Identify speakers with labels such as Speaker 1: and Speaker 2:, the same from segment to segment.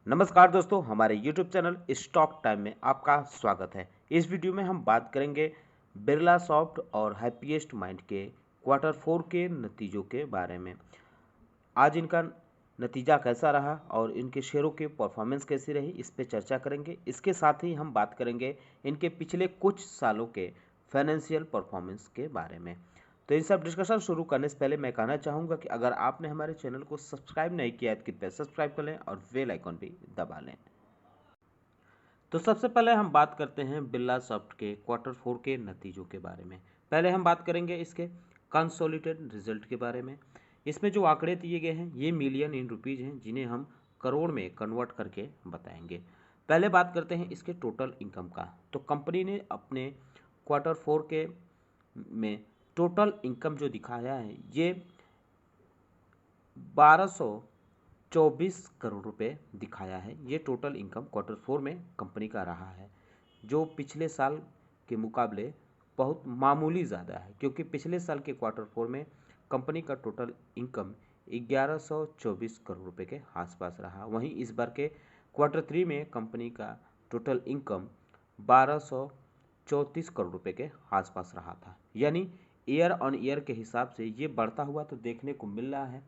Speaker 1: नमस्कार दोस्तों, हमारे YouTube चैनल स्टॉक टाइम में आपका स्वागत है। इस वीडियो में हम बात करेंगे बिरला सॉफ्ट और हैप्पीएस्ट माइंड के क्वार्टर 4 के नतीजों के बारे में। आज इनका नतीजा कैसा रहा और इनके शेयरों की परफॉर्मेंस कैसी रही, इस पे चर्चा करेंगे। इसके साथ ही हम बात करेंगे इनके पिछले कुछ सालों के फाइनेंशियल परफॉर्मेंस के बारे में। तो इन सब डिस्कशन शुरू करने से पहले मैं कहना चाहूँगा कि अगर आपने हमारे चैनल को सब्सक्राइब नहीं किया है तो कृपया सब्सक्राइब कर लें और बेल आइकन भी दबा लें। तो सबसे पहले हम बात करते हैं बिरला सॉफ्ट के क्वार्टर 4 के नतीजों के बारे में। पहले हम बात करेंगे इसके कंसोलिडेटेड रिजल्ट के बारे में। इसमें जो आंकड़े दिए गए हैं ये मिलियन इन रुपीज़ हैं, जिन्हें हम करोड़ में कन्वर्ट करके बताएंगे। पहले बात करते हैं इसके टोटल इनकम का। तो कंपनी ने अपने क्वार्टर 4 के में टोटल इनकम जो दिखाया है ये 1224 करोड़ रुपए दिखाया है। ये टोटल इनकम क्वार्टर 4 में कंपनी का रहा है, जो पिछले साल के मुकाबले बहुत मामूली ज़्यादा है, क्योंकि पिछले साल के क्वार्टर 4 में कंपनी का टोटल इनकम 1124 करोड़ रुपए के आसपास रहा। वहीं इस बार के क्वार्टर 3 में कंपनी का टोटल इनकम 1234 करोड़ रुपए के आसपास रहा था। यानी ईयर ऑन ईयर के हिसाब से ये बढ़ता हुआ तो देखने को मिल रहा है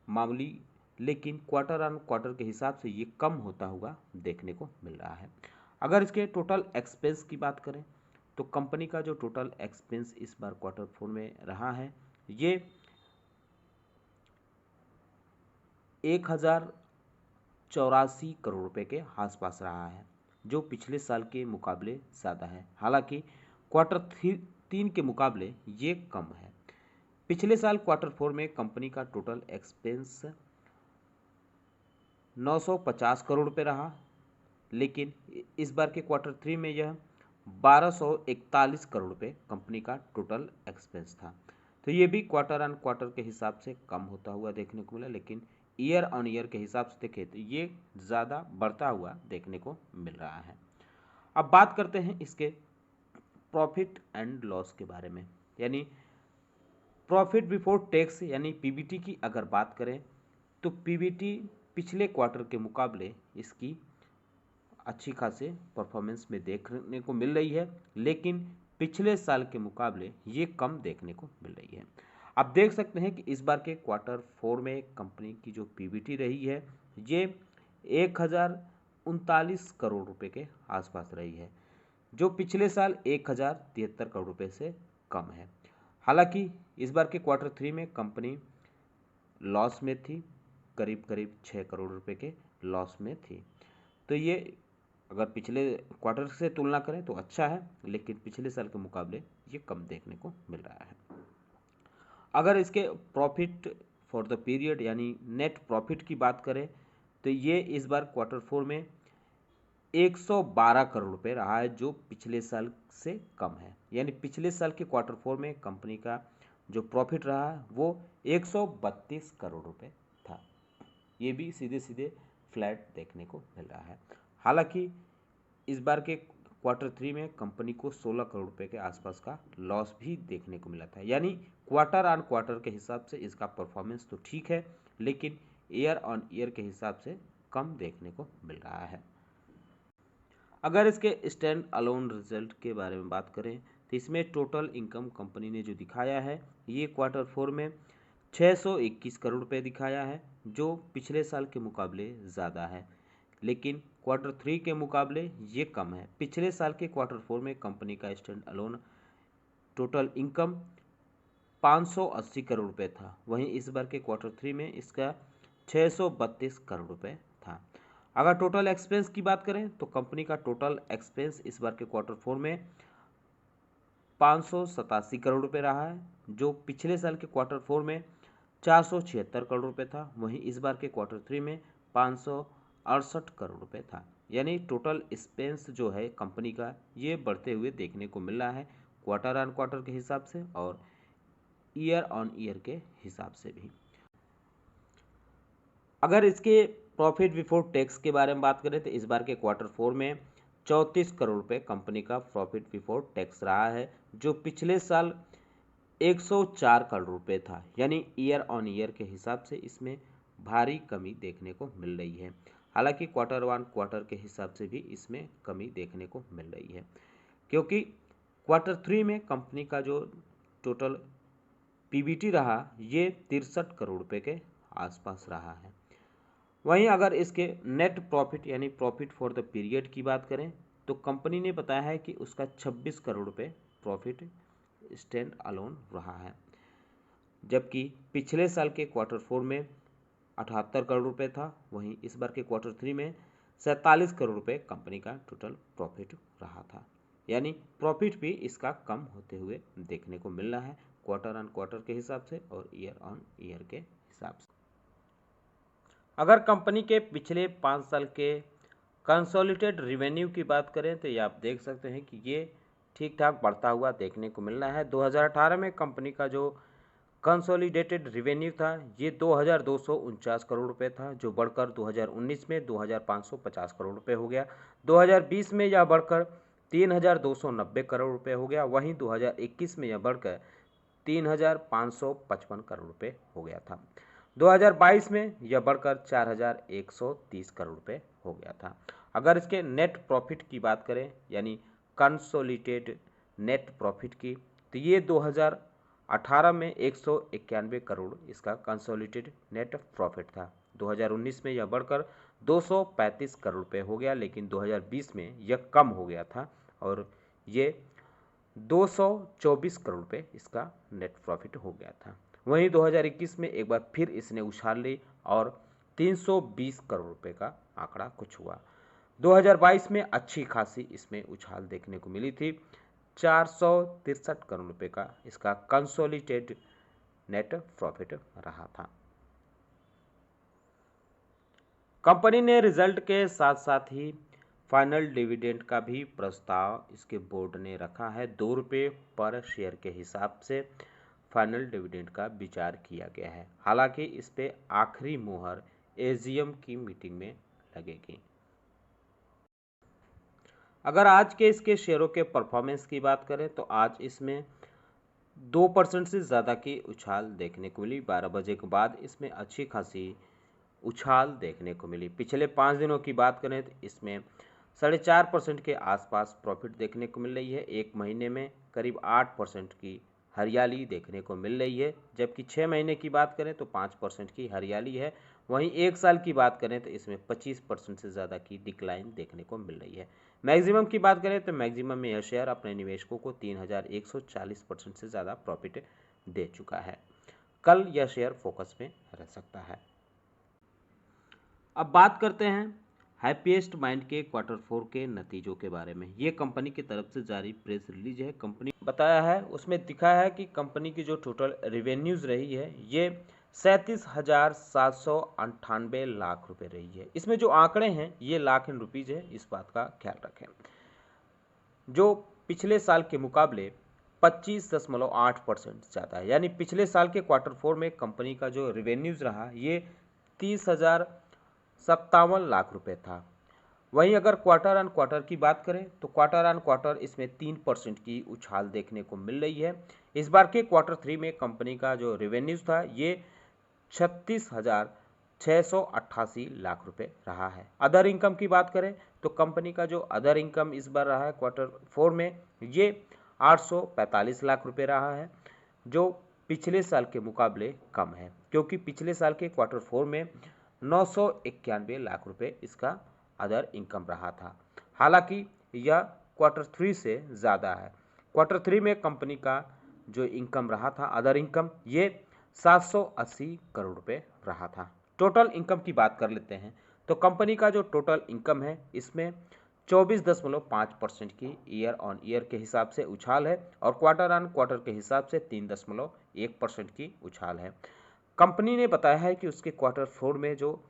Speaker 1: मामूली, लेकिन क्वार्टर ऑन क्वार्टर के हिसाब से ये कम होता हुआ देखने को मिल रहा है। अगर इसके टोटल एक्सपेंस की बात करें तो कंपनी का जो टोटल एक्सपेंस इस बार क्वार्टर 4 में रहा है ये 1084 करोड़ रुपए के आसपास रहा है, जो पिछले साल के मुकाबले ज़्यादा है। हालांकि क्वार्टर 3 के मुकाबले ये कम है। पिछले साल क्वार्टर 4 में कंपनी का टोटल एक्सपेंस 950 करोड़ रुपए रहा, लेकिन इस बार के क्वार्टर 3 में यह 1241 करोड़ रुपए कंपनी का टोटल एक्सपेंस था। तो ये भी क्वार्टर ऑन क्वार्टर के हिसाब से कम होता हुआ देखने को मिला, लेकिन ईयर ऑन ईयर के हिसाब से देखें तो ये ज़्यादा बढ़ता हुआ देखने को मिल रहा है। अब बात करते हैं इसके प्रॉफिट एंड लॉस के बारे में, यानी प्रॉफिट बिफोर टैक्स यानी पीबीटी की अगर बात करें तो पीबीटी पिछले क्वार्टर के मुकाबले इसकी अच्छी खासी परफॉर्मेंस में देखने को मिल रही है, लेकिन पिछले साल के मुकाबले ये कम देखने को मिल रही है। आप देख सकते हैं कि इस बार के क्वार्टर 4 में कंपनी की जो पीबीटी रही है ये 1039 करोड़ रुपए के आसपास रही है, जो पिछले साल 1073 करोड़ रुपए से कम है। हालांकि इस बार के क्वार्टर 3 में कंपनी लॉस में थी, करीब करीब 6 करोड़ रुपए के लॉस में थी। तो ये अगर पिछले क्वार्टर से तुलना करें तो अच्छा है, लेकिन पिछले साल के मुकाबले ये कम देखने को मिल रहा है। अगर इसके प्रॉफिट फॉर द पीरियड यानी नेट प्रॉफिट की बात करें तो ये इस बार क्वार्टर 4 में 112 करोड़ रुपए रहा है, जो पिछले साल से कम है। यानी पिछले साल के क्वार्टर 4 में कंपनी का जो प्रॉफिट रहा है वो 132 करोड़ रुपए था। ये भी सीधे सीधे फ्लैट देखने को मिल रहा है। हालांकि इस बार के क्वार्टर 3 में कंपनी को 16 करोड़ रुपए के आसपास का लॉस भी देखने को मिला था। यानी क्वार्टर ऑन क्वार्टर के हिसाब से इसका परफॉर्मेंस तो ठीक है, लेकिन ईयर ऑन ईयर के हिसाब से कम देखने को मिल रहा है। अगर इसके स्टैंड अलोन रिजल्ट के बारे में बात करें तो इसमें टोटल इनकम कंपनी ने जो दिखाया है ये क्वार्टर 4 में 621 करोड़ रुपए दिखाया है, जो पिछले साल के मुकाबले ज़्यादा है, लेकिन क्वार्टर 3 के मुकाबले ये कम है। पिछले साल के क्वार्टर 4 में कंपनी का stand alone total income 580 crore रुपए था, वहीं इस बार के क्वार्टर 3 में इसका 632 करोड़ रुपए था। अगर टोटल एक्सपेंस की बात करें तो कंपनी का टोटल एक्सपेंस इस बार के क्वार्टर 4 में 587 करोड़ रुपए रहा है, जो पिछले साल के क्वार्टर 4 में 476 करोड़ रुपए था। वहीं इस बार के क्वार्टर 3 में 568 करोड़ रुपए था। यानी टोटल एक्सपेंस जो है कंपनी का ये बढ़ते हुए देखने को मिल रहा है क्वार्टर ऑन क्वार्टर के हिसाब से और ईयर ऑन ईयर के हिसाब से भी। अगर इसके प्रॉफिट बिफोर टैक्स के बारे में बात करें तो इस बार के क्वार्टर 4 में 34 करोड़ रुपए कंपनी का प्रॉफिट बिफोर टैक्स रहा है, जो पिछले साल 104 करोड़ रुपए था। यानी ईयर ऑन ईयर के हिसाब से इसमें भारी कमी देखने को मिल रही है। हालांकि क्वार्टर वन क्वार्टर के हिसाब से भी इसमें कमी देखने को मिल रही है, क्योंकि क्वार्टर थ्री में कंपनी का जो टोटल पीबीटी रहा ये 63 करोड़ रुपए के आसपास रहा है। वहीं अगर इसके नेट प्रॉफिट यानी प्रॉफिट फॉर द पीरियड की बात करें तो कंपनी ने बताया है कि उसका 26 करोड़ रुपए प्रॉफिट स्टैंड अलोन रहा है, जबकि पिछले साल के क्वार्टर फोर में 78 करोड़ रुपए था। वहीं इस बार के क्वार्टर थ्री में 47 करोड़ रुपए कंपनी का टोटल प्रॉफिट रहा था, यानी प्रॉफिट भी इसका कम होते हुए देखने को मिल रहा है क्वार्टर ऑन क्वार्टर के हिसाब से और ईयर ऑन ईयर के हिसाब से। अगर कंपनी के पिछले 5 साल के कंसोलिडेटेड रेवेन्यू की बात करें तो ये आप देख सकते हैं कि ये ठीक ठाक बढ़ता हुआ देखने को मिल रहा है। 2018 में कंपनी का जो कंसोलिडेटेड रेवेन्यू था ये 2249 करोड़ रुपए था, जो बढ़कर 2019 में 2550 करोड़ रुपए हो गया। 2020 में यह बढ़कर 3290 करोड़ रुपए हो गया। वहीं 2021 में यह बढ़कर 3555 करोड़ रुपए हो गया था। 2022 में यह बढ़कर 4130 करोड़ रुपए हो गया था। अगर इसके नेट प्रॉफिट की बात करें यानी कंसोलिडेटेड नेट प्रॉफिट की, तो ये 2018 में 191 करोड़ इसका कंसोलिडेटेड नेट प्रॉफिट था। 2019 में यह बढ़कर 235 करोड़ रुपए हो गया, लेकिन 2020 में यह कम हो गया था और ये 224 करोड़ रुपए इसका नेट प्रॉफिट हो गया था। वहीं 2021 में एक बार फिर इसने उछाल ली और 320 करोड़ रुपए का आंकड़ा कुछ हुआ। 2022 में अच्छी खासी इसमें उछाल देखने को मिली थी। 463 करोड़ रुपए का इसका कंसोलिडेटेड नेट प्रॉफिट रहा था। कंपनी ने रिजल्ट के साथ साथ ही फाइनल डिविडेंड का भी प्रस्ताव इसके बोर्ड ने रखा है। 2 रुपये पर शेयर के हिसाब से फाइनल डिविडेंड का विचार किया गया है। हालांकि इस पे आखिरी मुहर एजीएम की मीटिंग में लगेगी। अगर आज के इसके शेयरों के परफॉर्मेंस की बात करें तो आज इसमें 2% से ज़्यादा की उछाल देखने को मिली। 12 बजे के बाद इसमें अच्छी खासी उछाल देखने को मिली। पिछले 5 दिनों की बात करें तो इसमें 4.5% के आसपास प्रॉफिट देखने को मिल रही है। एक महीने में करीब 8% की हरियाली देखने को मिल रही है, जबकि 6 महीने की बात करें तो 5% की हरियाली है। वहीं एक साल की बात करें तो इसमें 25% से ज़्यादा की डिक्लाइन देखने को मिल रही है। मैक्सिमम की बात करें तो मैक्सिमम में यह शेयर अपने निवेशकों को 3140% से ज़्यादा प्रॉफिट दे चुका है। कल यह शेयर फोकस में रह सकता है। अब बात करते हैं हैप्पीएस्ट माइंड के क्वार्टर 4 के नतीजों के बारे में। ये कंपनी की तरफ से जारी प्रेस रिलीज है। कंपनी बताया है, उसमें दिखा है कि कंपनी की जो टोटल रेवेन्यूज रही है ये 37,798 लाख रुपए रही है। इसमें जो आंकड़े हैं ये लाख इन रुपीज है, इस बात का ख्याल रखें। जो पिछले साल के मुकाबले 25.8% ज़्यादा है, यानी पिछले साल के क्वार्टर 4 में कंपनी का जो रेवेन्यूज रहा ये 30,057 लाख रुपए था। वहीं अगर क्वार्टर ऑन क्वार्टर की बात करें तो क्वार्टर ऑन क्वार्टर इसमें 3% की उछाल देखने को मिल रही है। इस बार के क्वार्टर 3 में कंपनी का जो रेवेन्यूज था ये 36,688 लाख रुपए रहा है। अदर इनकम की बात करें तो कंपनी का जो अदर इनकम इस बार रहा है क्वार्टर 4 में ये 845 लाख रुपए रहा है, जो पिछले साल के मुकाबले कम है, क्योंकि पिछले साल के क्वार्टर 4 में 991 लाख रुपए इसका अदर इनकम रहा था। हालांकि यह क्वार्टर 3 से ज़्यादा है। क्वार्टर 3 में कंपनी का जो इनकम रहा था अदर इनकम ये 780 करोड़ रुपए रहा था। टोटल इनकम की बात कर लेते हैं तो कंपनी का जो टोटल इनकम है इसमें 24.5% की ईयर ऑन ईयर के हिसाब से उछाल है और क्वार्टर ऑन क्वार्टर के हिसाब से 3.1% की उछाल है। कंपनी ने बताया है कि उसके क्वार्टर 4 में जो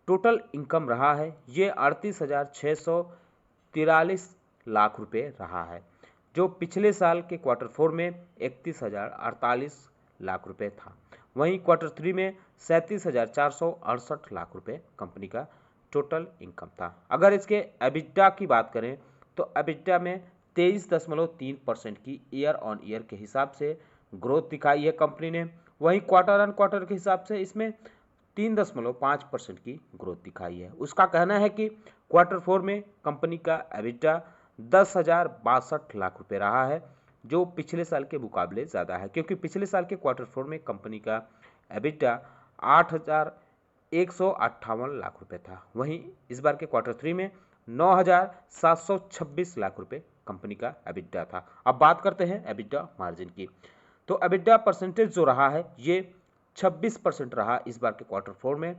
Speaker 1: टोटल इनकम रहा है ये 38,643 लाख रुपए रहा है, जो पिछले साल के क्वार्टर 4 में 31,048 लाख रुपए था। वहीं क्वार्टर 3 में 37,468 लाख रुपए कंपनी का टोटल इनकम था। अगर इसके एबिटा की बात करें तो एबिटा में 23.3% की ईयर ऑन ईयर के हिसाब से ग्रोथ दिखाई है कंपनी ने। वहीं क्वार्टर ऑन क्वार्टर के हिसाब से इसमें 3.5% की ग्रोथ दिखाई है। उसका कहना है कि क्वार्टर 4 में कंपनी का एबिटा 10,062 लाख रुपए रहा है, जो पिछले साल के मुकाबले ज़्यादा है, क्योंकि पिछले साल के क्वार्टर 4 में कंपनी का एबिटा 8,158 लाख रुपए था। वहीं इस बार के क्वार्टर 3 में 9,726 लाख रुपए कंपनी का एबिटा था। अब बात करते हैं एबिटा मार्जिन की। तो एबिटा परसेंटेज जो रहा है ये 26% रहा इस बार के क्वार्टर 4 में।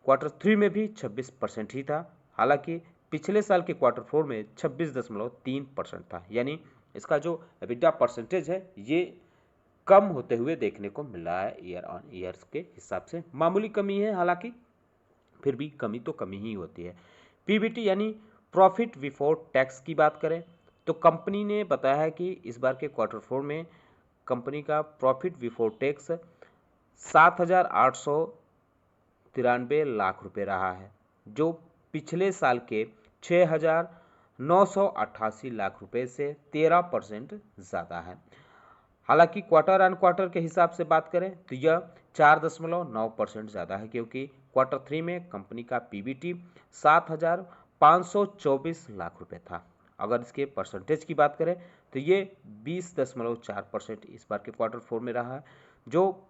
Speaker 1: क्वार्टर 3 में भी 26% ही था, हालांकि पिछले साल के क्वार्टर 4 में 26.3% था। यानी इसका जो एबिटा परसेंटेज है ये कम होते हुए देखने को मिल रहा है ईयर ऑन ईयर्स के हिसाब से। मामूली कमी है, हालांकि फिर भी कमी तो कमी ही होती है। पीबीटी यानी प्रॉफिट बिफोर टैक्स की बात करें तो कंपनी ने बताया है कि इस बार के क्वार्टर 4 में कंपनी का प्रॉफिट बिफोर टैक्स 7,893 लाख रुपए रहा है, जो पिछले साल के 6,988 लाख रुपए से 13% ज़्यादा है। हालांकि क्वार्टर ऑन क्वार्टर के हिसाब से बात करें तो यह 4.9% ज़्यादा है, क्योंकि क्वार्टर 3 में कंपनी का पीबीटी 7,524 लाख रुपए था। अगर इसके परसेंटेज की बात करें तो ये 20.4% इस बार के क्वार्टर 4 में रहा है, जो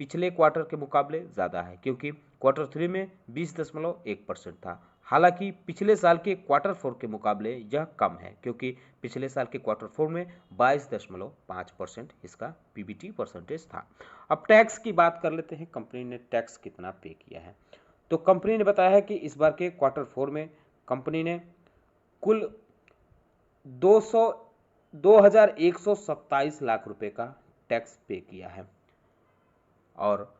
Speaker 1: पिछले क्वार्टर के मुकाबले ज़्यादा है, क्योंकि क्वार्टर 3 में 20.1% था। हालांकि पिछले साल के क्वार्टर 4 के मुकाबले यह कम है, क्योंकि पिछले साल के क्वार्टर 4 में 22.5% इसका पीबीटी परसेंटेज था। अब टैक्स की बात कर लेते हैं, कंपनी ने टैक्स कितना पे किया है। तो कंपनी ने बताया है कि इस बार के क्वार्टर 4 में कंपनी ने कुल 2,127 लाख रुपए का टैक्स पे किया है, और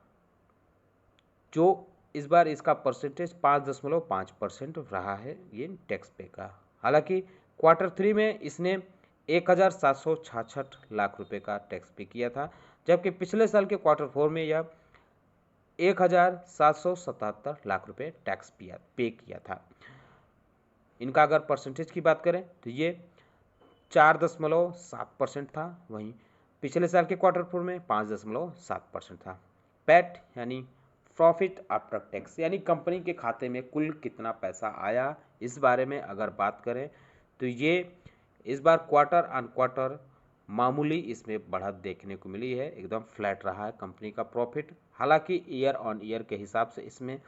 Speaker 1: जो इस बार इसका परसेंटेज 5.5% रहा है ये टैक्स पे का। हालांकि क्वार्टर 3 में इसने 1,766 लाख रुपए का टैक्स पे किया था, जबकि पिछले साल के क्वार्टर 4 में यह 1,777 लाख रुपए टैक्स पे किया था। इनका अगर परसेंटेज की बात करें तो ये 4.7% था, वहीं पिछले साल के क्वार्टर 4 में 5.7% था। पैट यानी प्रॉफिट आफ्टर टैक्स, यानी कंपनी के खाते में कुल कितना पैसा आया, इस बारे में अगर बात करें तो ये इस बार क्वार्टर ऑन क्वार्टर मामूली इसमें बढ़त देखने को मिली है, एकदम फ्लैट रहा है कंपनी का प्रॉफिट। हालांकि ईयर ऑन ईयर के हिसाब से इसमें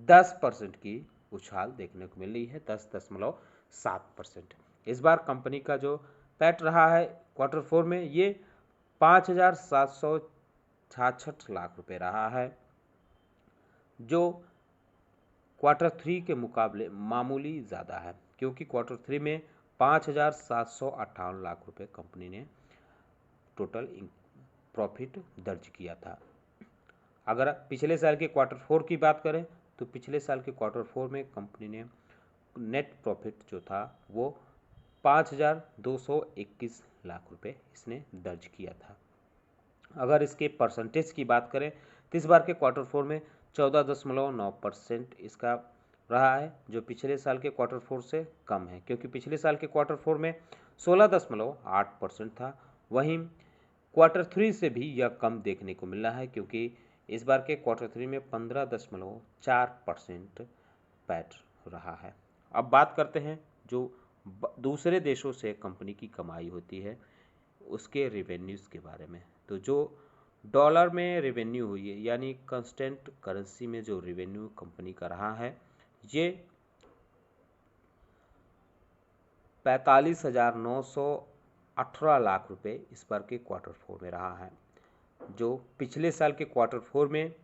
Speaker 1: 10% की उछाल देखने को मिल रही है, 10.7%। इस बार कंपनी का जो पैट रहा है क्वार्टर 4 में ये 5,766 लाख रुपए रहा है, जो क्वार्टर 3 के मुकाबले मामूली ज़्यादा है, क्योंकि क्वार्टर 3 में 5,758 लाख रुपए कंपनी ने टोटल प्रॉफिट दर्ज किया था। अगर पिछले साल के क्वार्टर 4 की बात करें तो पिछले साल के क्वार्टर 4 में कंपनी ने नेट प्रॉफिट जो था वो 5,221 लाख रुपए इसने दर्ज किया था। अगर इसके परसेंटेज की बात करें तो इस बार के क्वार्टर 4 में 14.9% इसका रहा है, जो पिछले साल के क्वार्टर 4 से कम है, क्योंकि पिछले साल के क्वार्टर 4 में 16.8% था। वहीं क्वार्टर 3 से भी यह कम देखने को मिल रहा है, क्योंकि इस बार के क्वार्टर 3 में 15.4% पैट रहा है। अब बात करते हैं जो दूसरे देशों से कंपनी की कमाई होती है उसके रेवेन्यूज़ के बारे में। तो जो डॉलर में रेवेन्यू हुई है, यानी कांस्टेंट करेंसी में जो रेवेन्यू कंपनी का रहा है, ये 45,918 लाख रुपए इस बार के क्वार्टर 4 में रहा है, जो पिछले साल के क्वार्टर 4 में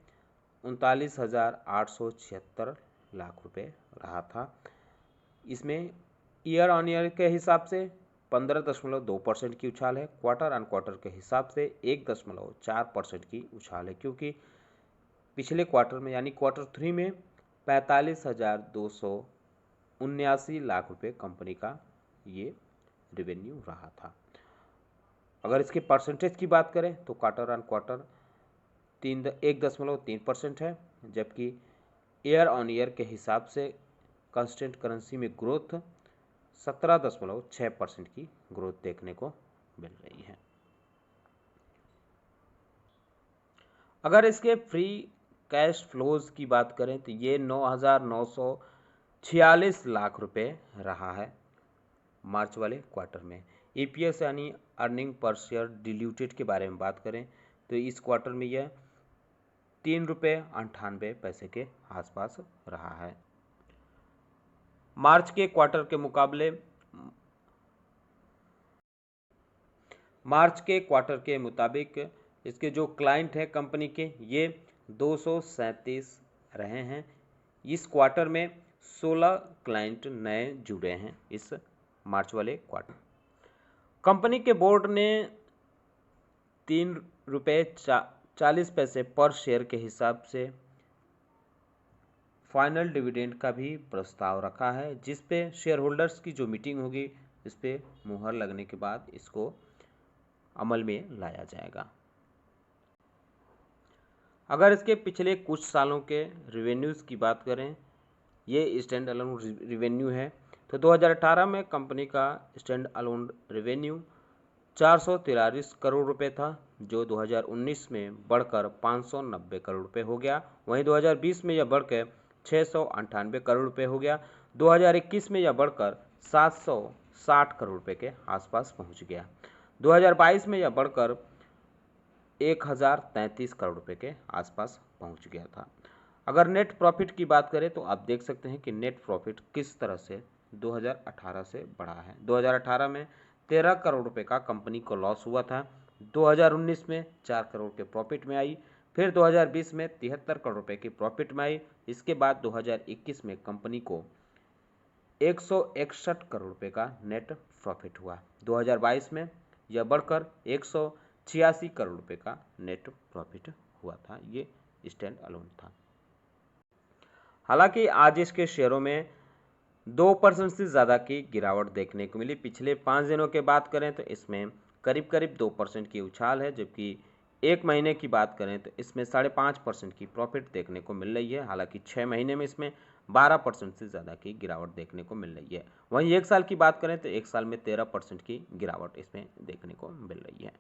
Speaker 1: 39,876 लाख रुपए रहा था। इसमें ईयर ऑन ईयर के हिसाब से 15.2% की उछाल है, क्वार्टर ऑन क्वार्टर के हिसाब से 1.4% की उछाल है, क्योंकि पिछले क्वार्टर में यानी क्वार्टर 3 में 45,279 लाख रुपए कंपनी का ये रेवेन्यू रहा था। अगर इसके परसेंटेज की बात करें तो क्वार्टर ऑन क्वार्टर 1.3% है, जबकि ईयर ऑन ईयर के हिसाब से कांस्टेंट करेंसी में ग्रोथ 17.6% की ग्रोथ देखने को मिल रही है। अगर इसके फ्री कैश फ्लोज की बात करें तो ये 9,946 लाख रुपए रहा है मार्च वाले क्वार्टर में। ईपीएस यानी अर्निंग पर शेयर डिल्यूटेड के बारे में बात करें तो इस क्वार्टर में यह 3.98 रुपये के आसपास रहा है। मार्च के क्वार्टर के मुताबिक इसके जो क्लाइंट हैं कंपनी के ये 237 रहे हैं। इस क्वार्टर में 16 क्लाइंट नए जुड़े हैं इस मार्च वाले क्वार्टर। कंपनी के बोर्ड ने 3.40 रुपये पर शेयर के हिसाब से फाइनल डिविडेंड का भी प्रस्ताव रखा है, जिस पे शेयर होल्डर्स की जो मीटिंग होगी इस पे मुहर लगने के बाद इसको अमल में लाया जाएगा। अगर इसके पिछले कुछ सालों के रिवेन्यूज़ की बात करें, ये स्टैंड अलोन रिवेन्यू है, तो 2018 में कंपनी का स्टैंड अलोन रिवेन्यू 443 करोड़ रुपए था, जो 2019 में बढ़कर 590 करोड़ रुपए हो गया। वहीं 2020 में यह बढ़कर 698 करोड़ रुपए हो गया। 2021 में यह बढ़कर 760 करोड़ रुपए के आसपास पहुंच गया। 2022 में यह बढ़कर 1033 करोड़ रुपए के आसपास पहुंच गया था। अगर नेट प्रॉफिट की बात करें तो आप देख सकते हैं कि नेट प्रॉफिट किस तरह से 2018 से बढ़ा है। 2018 में 13 करोड़ रुपए का कंपनी को लॉस हुआ था। 2019 में 4 करोड़ के प्रॉफिट में आई, फिर 2020 में 73 करोड़ रुपए की प्रॉफिट में आई। इसके बाद 2021 में कंपनी को 161 करोड़ रुपए का नेट प्रॉफिट हुआ। 2022 में यह बढ़कर 186 करोड़ रुपए का नेट प्रॉफिट हुआ था। ये स्टैंड अलोन था। हालांकि आज इसके शेयरों में 2% से ज़्यादा की गिरावट देखने को मिली। पिछले 5 दिनों के बात करें तो इसमें करीब 2% की उछाल है, जबकि एक महीने की बात करें तो इसमें 5.5% की प्रॉफिट देखने को मिल रही है। हालांकि 6 महीने में इसमें 12% से ज़्यादा की गिरावट देखने को मिल रही है। वहीं एक साल की बात करें तो एक साल में 13% की गिरावट इसमें देखने को मिल रही है।